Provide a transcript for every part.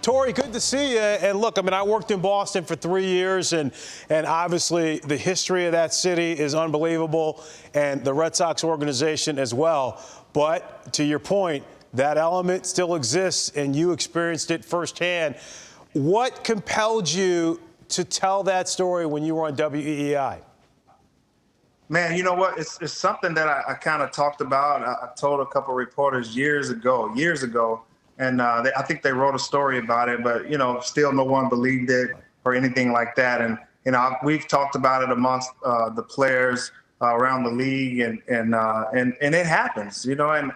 Torii, good to see you. And look, I mean, I worked in Boston for 3 years, and obviously the history of that city is unbelievable, and the Red Sox organization as well. But to your point, that element still exists, and you experienced it firsthand. What compelled you to tell that story when you were on WEEI? Man, you know what? It's something that I kind of talked about. I told a couple of reporters years ago, and I think they wrote a story about it, but still no one believed it or anything like that. And we've talked about it amongst the players around the league, and it happens, And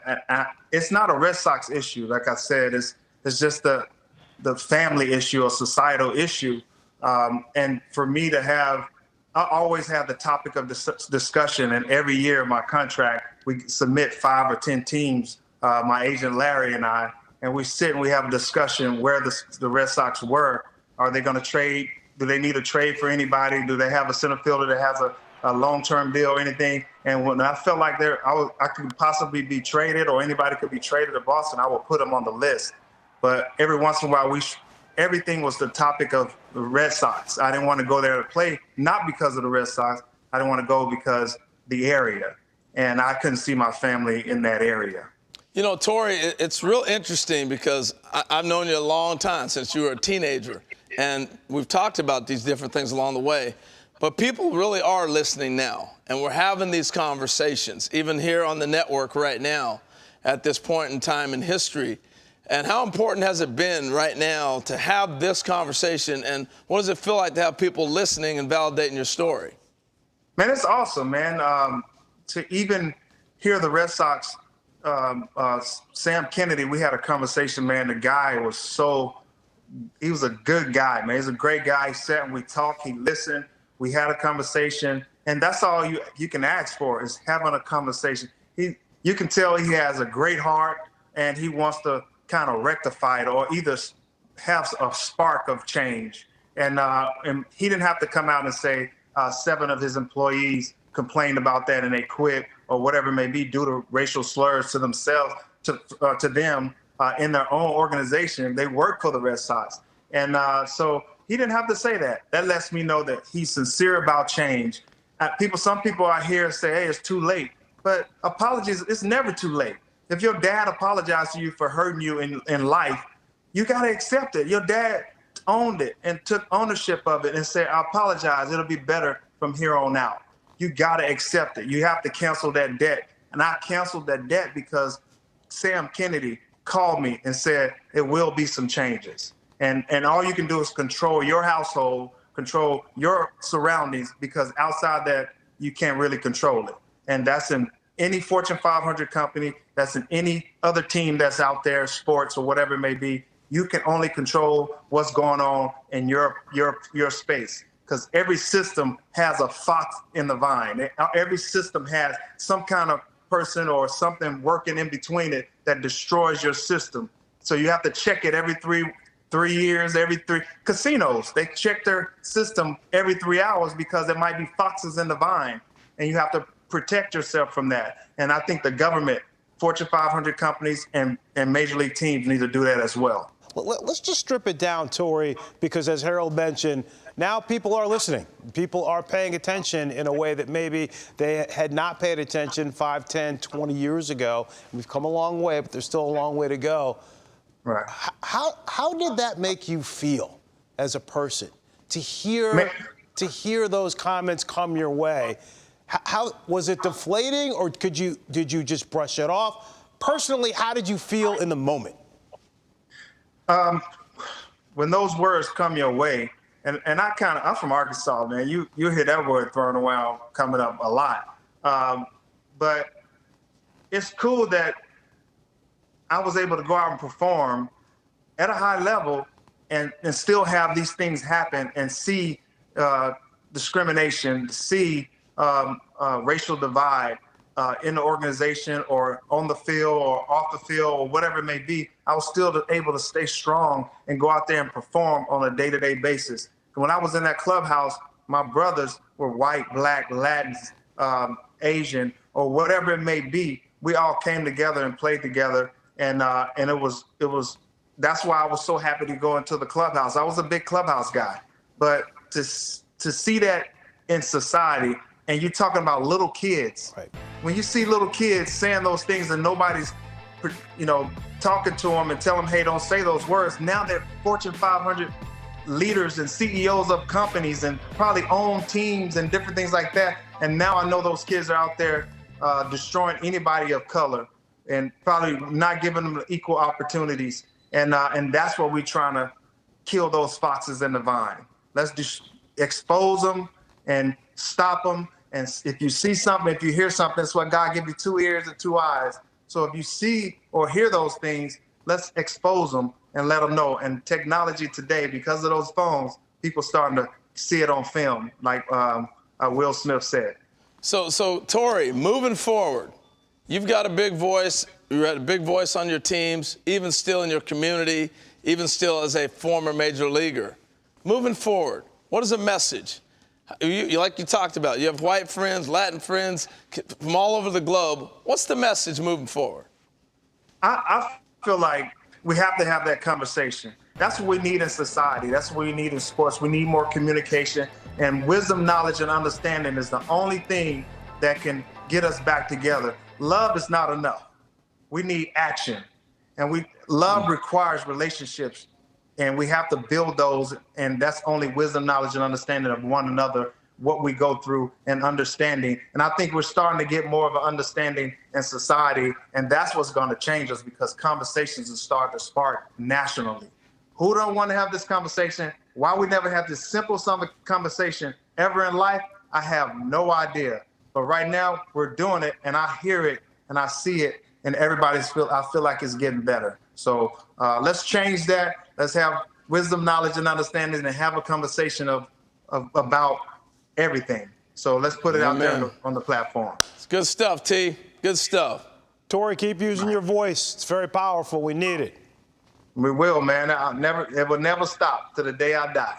it's not a Red Sox issue, like I said. It's just the family issue, a societal issue, and for me to have. I always have the topic of discussion, and every year in my contract, we submit 5 or 10 teams, my agent Larry and I, and we sit and we have a discussion where the Red Sox were. Are they going to trade? Do they need a trade for anybody? Do they have a center fielder that has a long-term deal or anything? And when I felt like I could possibly be traded, or anybody could be traded to Boston, I would put them on the list. But every once in a while, everything was the topic of the Red Sox. I didn't want to go there to play, not because of the Red Sox. I didn't want to go because the area, and I couldn't see my family in that area. Torii, it's real interesting because I've known you a long time, since you were a teenager, and we've talked about these different things along the way. But people really are listening now, and we're having these conversations, even here on the network right now, at this point in time in history. And how important has it been right now to have this conversation? And what does it feel like to have people listening and validating your story? Man, it's awesome, man. To even hear the Red Sox, Sam Kennedy, we had a conversation, man. The guy he was a good guy, man. He's a great guy. He sat and we talked, he listened, we had a conversation. And that's all you can ask for, is having a conversation. You can tell he has a great heart, and he wants to kind of rectify it, or either have a spark of change. And he didn't have to come out and say 7 of his employees complained about that and they quit, or whatever it may be, due to racial slurs to themselves, to them in their own organization. They work for the Red Sox. And so he didn't have to say that. That lets me know that he's sincere about change. Some people I hear say, hey, it's too late. But apologies, it's never too late. If your dad apologized to you for hurting you in life, you got to accept it. Your dad owned it and took ownership of it and said, I apologize. It'll be better from here on out. You got to accept it. You have to cancel that debt. And I canceled that debt because Sam Kennedy called me and said, it will be some changes. And all you can do is control your household, control your surroundings, because outside that, you can't really control it. And that's in any Fortune 500 company, that's in any other team that's out there, sports or whatever it may be. You can only control what's going on in your space, because every system has a fox in the vine. Every system has some kind of person or something working in between it that destroys your system. So you have to check it every three years, every 3 casinos. They check their system every 3 hours because there might be foxes in the vine, and you have to protect yourself from that. And I think the government, Fortune 500 companies, and major league teams need to do that as well. Let's just strip it down, Torii, because as Harold mentioned, now people are listening. People are paying attention in a way that maybe they had not paid attention 5, 10, 20 years ago. We've come a long way, but there's still a long way to go. Right. How did that make you feel as a person to hear those comments come your way? How was it deflating, or did you just brush it off? Personally, how did you feel in the moment? When those words come your way, and I'm from Arkansas, man. You hear that word thrown around coming up a lot. But it's cool that I was able to go out and perform at a high level and still have these things happen and see discrimination, see racial divide in the organization or on the field or off the field or whatever it may be. I was still able to stay strong and go out there and perform on a day-to-day basis. When I was in that clubhouse, my brothers were white, black, Latins, Asian, or whatever it may be. We all came together and played together, and it was that's why I was so happy to go into the clubhouse. I was a big clubhouse guy, but to see that in society, and you're talking about little kids. Right. When you see little kids saying those things and nobody's, talking to them and telling them, hey, don't say those words. Now they're Fortune 500 leaders and CEOs of companies and probably own teams and different things like that. And now I know those kids are out there destroying anybody of color and probably not giving them equal opportunities. And that's what we're trying to kill, those foxes in the vine. Let's just expose them and stop them. And if you see something, if you hear something, that's what God gave you 2 ears and 2 eyes. So if you see or hear those things, let's expose them and let them know. And technology today, because of those phones, people starting to see it on film, like Will Smith said. So Torii, moving forward, you've got a big voice. You had a big voice on your teams, even still in your community, even still as a former major leaguer. Moving forward, what is the message? You like you talked about, you have white friends, Latin friends from all over the globe. What's the message moving forward? I feel like we have to have that conversation. That's what we need in society. That's what we need in sports. We need more communication, and wisdom, knowledge, and understanding is the only thing that can get us back together. Love is not enough. We need action, and love requires relationships. And we have to build those, and that's only wisdom, knowledge, and understanding of one another, what we go through and understanding. And I think we're starting to get more of an understanding in society, and that's what's going to change us, because conversations will start to spark nationally. Who don't want to have this conversation? Why we never have this simple conversation ever in life, I have no idea. But right now, we're doing it, and I hear it, and I see it, and I feel like it's getting better. So let's change that. Let's have wisdom, knowledge, and understanding, and have a conversation about everything. So let's put it out there on the platform. It's good stuff, T. Good stuff. Torii, keep using your voice. It's very powerful. We need it. We will, man. It will never stop to the day I die.